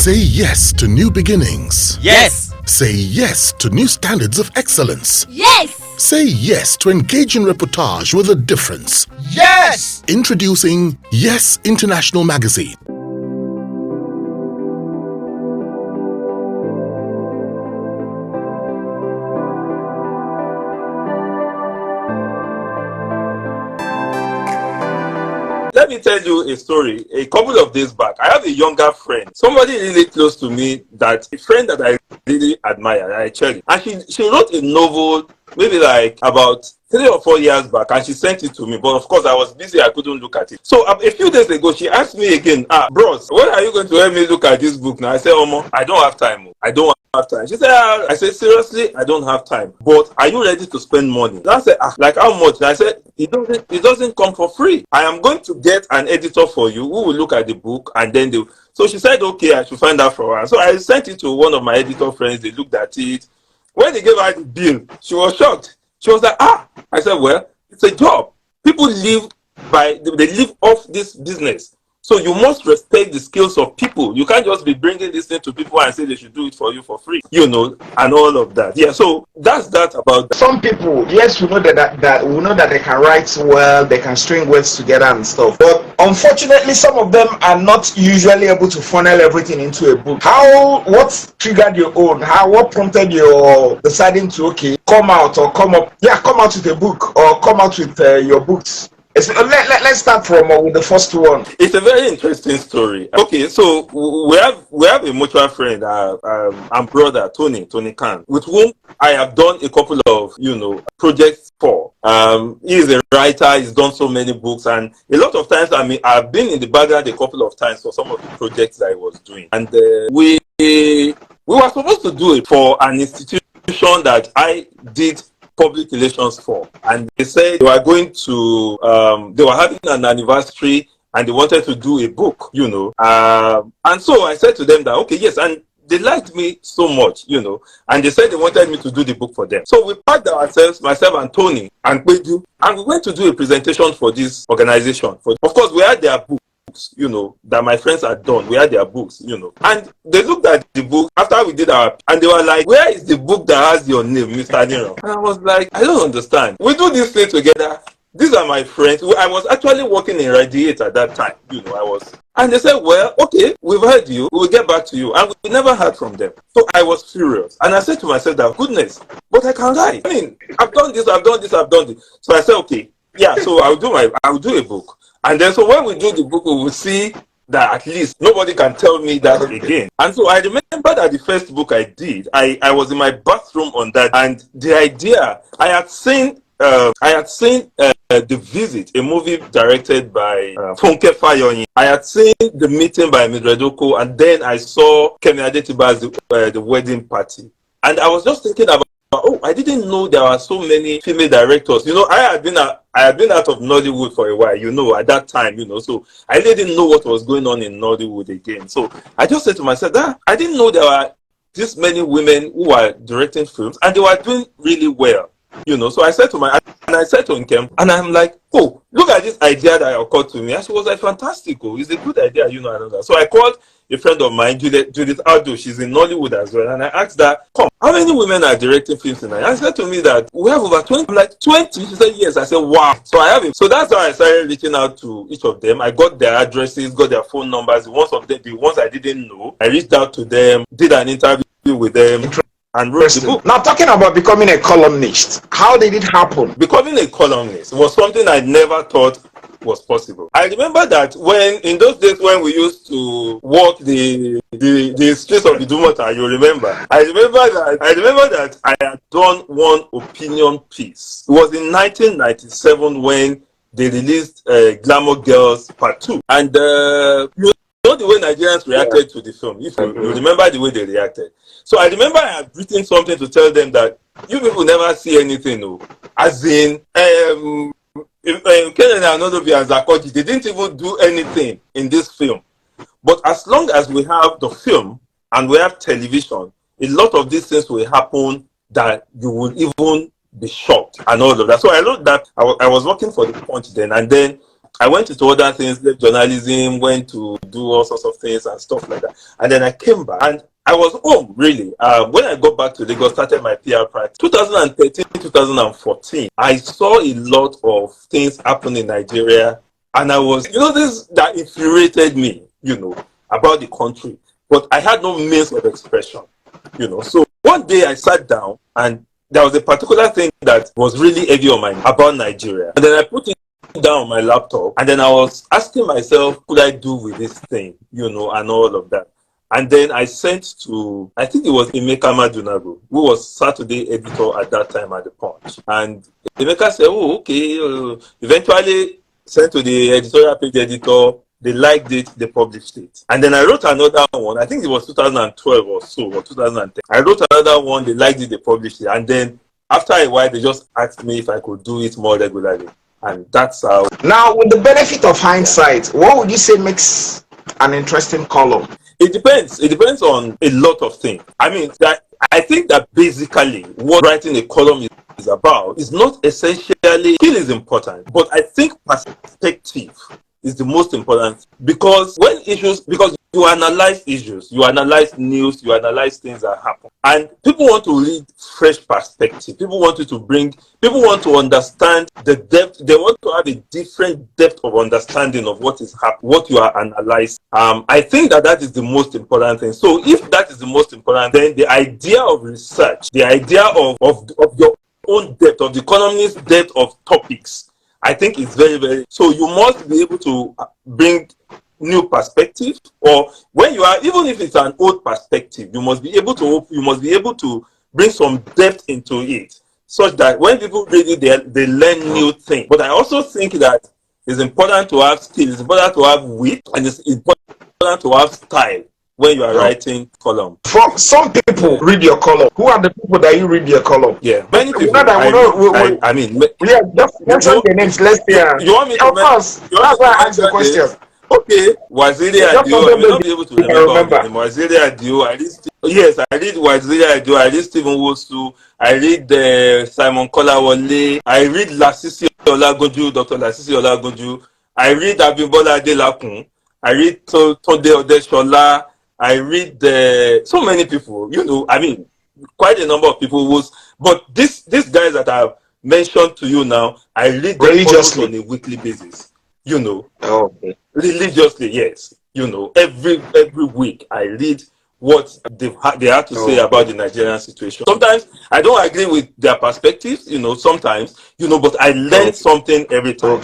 Say yes to new beginnings. Yes. Say yes to new standards of excellence. Yes. Say yes to engaging reportage with a difference. Yes. Introducing Yes International Magazine. Let me tell you a story. A couple of days back, I have a younger friend, somebody really close to me, that a friend that I really admire, I cherish. And she wrote a novel maybe like about 3 or 4 years back, and she sent it to me. But of course, I was busy, I couldn't look at it. So a few days ago, she asked me again, bros, when are you going to help me look at this book now? I said, Omo, I don't have time. I don't have time. She said, I said, seriously, I don't have time. But are you ready to spend money? And I said, like how much? And I said, it doesn't come for free. I am going to get an editor for you who will look at the book, and then they. So she said, okay, I should find out for her. So I sent it to one of my editor friends. They looked at it. When they gave her the bill, she was shocked. She was like, I said, well, it's a job. People live they live off this business. So you must respect the skills of people. You can't just be bringing this thing to people and say they should do it for you for free, and all of that. Yeah, so that's that about that. Some people, yes, we know that they can write well, they can string words together and stuff. But unfortunately, some of them are not usually able to funnel everything into a book. What triggered your own? What prompted your deciding to come out with a book, or come out with your books? Let's start from with the first one. It's a very interesting story. Okay, so we have a mutual friend and brother, Tony Khan, with whom I have done a couple of projects for. He is a writer. He's done so many books, and a lot of times I've been in the background a couple of times for some of the projects that I was doing, and we were supposed to do it for an institution that I did public relations for, and they said they were going to they were having an anniversary and they wanted to do a book, and so I said to them that okay, yes, and they liked me so much, and they said they wanted me to do the book for them. So we packed ourselves, myself and Tony and Kweju, and we went to do a presentation for this organization. Of course, we had their book, that my friends had done. We had their books, and they looked at the book after we did and they were like, where is the book that has your name, Mr. Niran? And I was like, I don't understand. We do this thing together. These are my friends. I was actually working in Radiate at that time, and they said, well, okay, we've heard you, we'll get back to you. And we never heard from them. So I was furious. And I said to myself that, goodness, but I can write. I mean, I've done this. So I said, okay, yeah, so I'll do a book. And then, so when we do the book, we will see that at least nobody can tell me that again. And so I remember that the first book I did, I was in my bathroom on that, and the idea, I had seen The Visit, a movie directed by Funke Fayoni. I had seen The Meeting by Niran Adedokun, and then I saw Kemi Adetiba's the Wedding Party. And I was just thinking about, I didn't know there were so many female directors. I had been out of Nollywood for a while, at that time, so I didn't know what was going on in Nollywood again. So I just said to myself that I didn't know there were this many women who were directing films, and they were doing really well, So I said to Nkem, and I'm like, look at this idea that occurred to me. And she was like, fantastic, it's a good idea, and all that. So I called a friend of mine, Judith Aldo. She's in Nollywood as well, and I asked her, how many women are directing films tonight? And she said to me that we have over 20. I'm like, 20? She said, yes. I said, wow. So I have it. So that's how I started reaching out to each of them. I got their addresses, got their phone numbers. The ones I didn't know, I reached out to them, did an interview with them, and wrote the book. Now, talking about becoming a columnist, how did it happen? Becoming a columnist was something I never thought was possible. I remember that in those days when we used to walk the streets of Idumota, you remember. I remember that I had done one opinion piece. It was in 1997 when they released Glamour Girls Part 2. And the way Nigerians reacted to the film, if you remember the way they reacted. So I remember I had written something to tell them that you people never see anything, as in Kenya and Onodobi and Zakoji, they didn't even do anything in this film. But as long as we have the film and we have television, a lot of these things will happen that you will even be shocked and all of that. So I looked that I was working for the Punch then, and then I went into other things, left journalism, went to do all sorts of things and stuff like that. And then I came back and I was home, really. When I got back to Lagos, started my PR practice. 2013, 2014, I saw a lot of things happen in Nigeria. And I was, this that infuriated me, about the country. But I had no means of expression, So one day I sat down and there was a particular thing that was really heavy on my mind about Nigeria. And then I put it down on my laptop and then I was asking myself, what could I do with this thing, and all of that. And then I sent to, I think it was Emeka Madunago, who was Saturday editor at that time at The Punch. And Emeka said, oh, okay. Eventually sent to the editorial page editor. They liked it, they published it. And then I wrote another one, I think it was 2012 or so, or 2010. I wrote another one, they liked it, they published it. And then after a while, they just asked me if I could do it more regularly. And that's how. Now, with the benefit of hindsight, what would you say makes an interesting column? It depends. It depends on a lot of things. I think that basically what writing a column is about is not essentially, skill is important, but I think perspective is the most important, because because you analyze issues, you analyze news, you analyze things that happen, and people want to read fresh perspective. People want to understand the depth. They want to have a different depth of understanding of what is happening, what you are analyzing. I think that is the most important thing. So if that is the most important, then the idea of research, the idea of your own depth, of the economist's depth of topics, I think it's very, very, so you must be able to bring new perspective, or when you are, even if it's an old perspective, you must be able to bring some depth into it, such that when people read it, they learn new things. But I also think that it's important to have skill, it's important to have wit, and it's important to have style when you are writing column. For some people read your column. Who are the people that you read your column? Yeah, many people. Just mention the names. Let's hear. You want me to? Of course. That's why I asked the question. Okay, Waziri Adio. I may not be able to remember him. Waziri Adio. I read Waziri Adio. I read Stephen Wosu. I read Simon Kolawole. I read Lasisi Olagunju, Dr. Lasisi Olagunju. I read Abimbola Adelakun. I read Tunde Odeshola. I read so many people, quite a number of people but these guys that I've mentioned to you now, I read them almost on a weekly basis, Okay. Religiously, yes. Every week I read what they have to say about the Nigerian situation. Sometimes I don't agree with their perspectives, sometimes, but I learn something every time.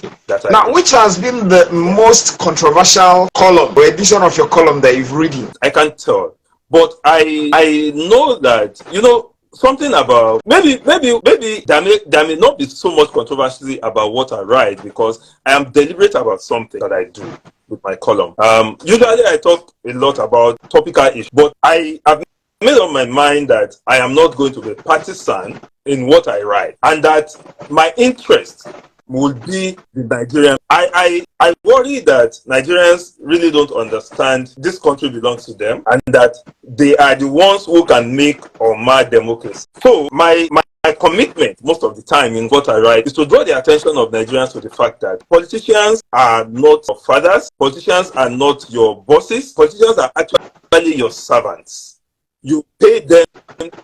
Now, which has been the most controversial column or edition of your column that you've read? I can't tell, but I know that, something about, maybe there may not be so much controversy about what I write, because I am deliberate about something that I do with my column. Usually I talk a lot about topical issues, but I have made up my mind that I am not going to be partisan in what I write, and that my interest will be the Nigerian. I worry that Nigerians really don't understand this country belongs to them, and that they are the ones who can make or mar democracy. So my commitment most of the time in what I write is to draw the attention of Nigerians to the fact that politicians are not your fathers, politicians are not your bosses, politicians are actually your servants. You pay them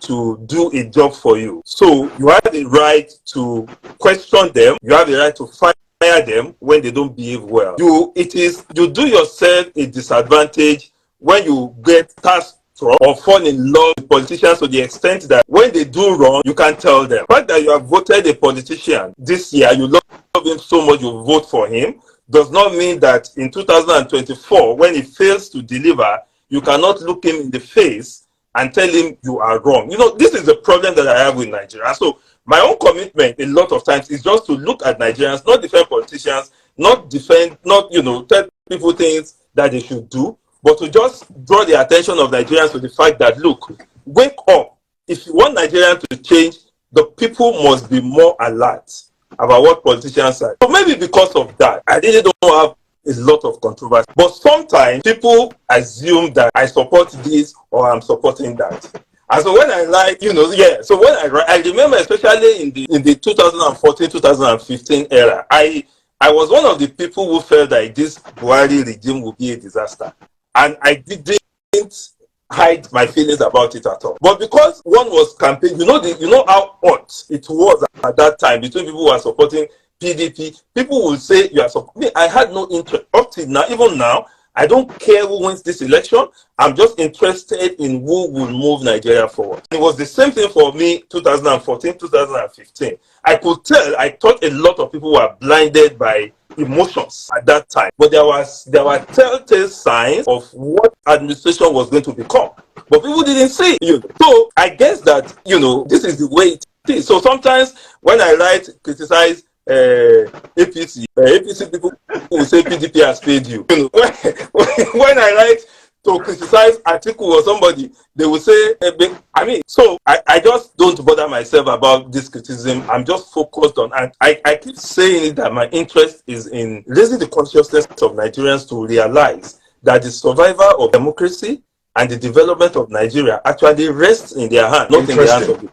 to do a job for you. So you have the right to question them. You have the right to fire them when they don't behave well. You do yourself a disadvantage when you get tasked or fall in love with politicians to the extent that when they do wrong, you can't tell them. The fact that you have voted a politician this year, you love him so much you vote for him, does not mean that in 2024, when he fails to deliver, you cannot look him in the face and tell him you are wrong. This is the problem that I have with Nigeria. So my own commitment a lot of times is just to look at Nigerians, not defend politicians, not tell people things that they should do, but to just draw the attention of Nigerians to the fact that, look, wake up. If you want Nigeria to change, the people must be more alert about what politicians say. So maybe because of that, I really don't have a lot of controversy. But sometimes people assume that I support this or I'm supporting that. And so when I so when I remember, especially in the 2014, 2015 era, I I was one of the people who felt that this Buhari regime would be a disaster. And I didn't hide my feelings about it at all. But because one was campaigning, you know how hot it was at that time between people who are supporting PDP. People will say you are supporting me. I had no interest up till now. Even now, I don't care who wins this election. I'm just interested in who will move Nigeria forward. It was the same thing for me 2014, 2015. I could tell, I thought a lot of people were blinded by emotions at that time. But there were telltale signs of what administration was going to become. But people didn't see it. So I guess that, this is the way it is. So sometimes when I criticize APC, APC people will say PDP has paid you. When I write to criticize Atiku or somebody, they will say, so I just don't bother myself about this criticism. I'm just focused on, and I keep saying it that my interest is in raising the consciousness of Nigerians to realize that the survival of democracy and the development of Nigeria actually rests in their hands, not in the hands of the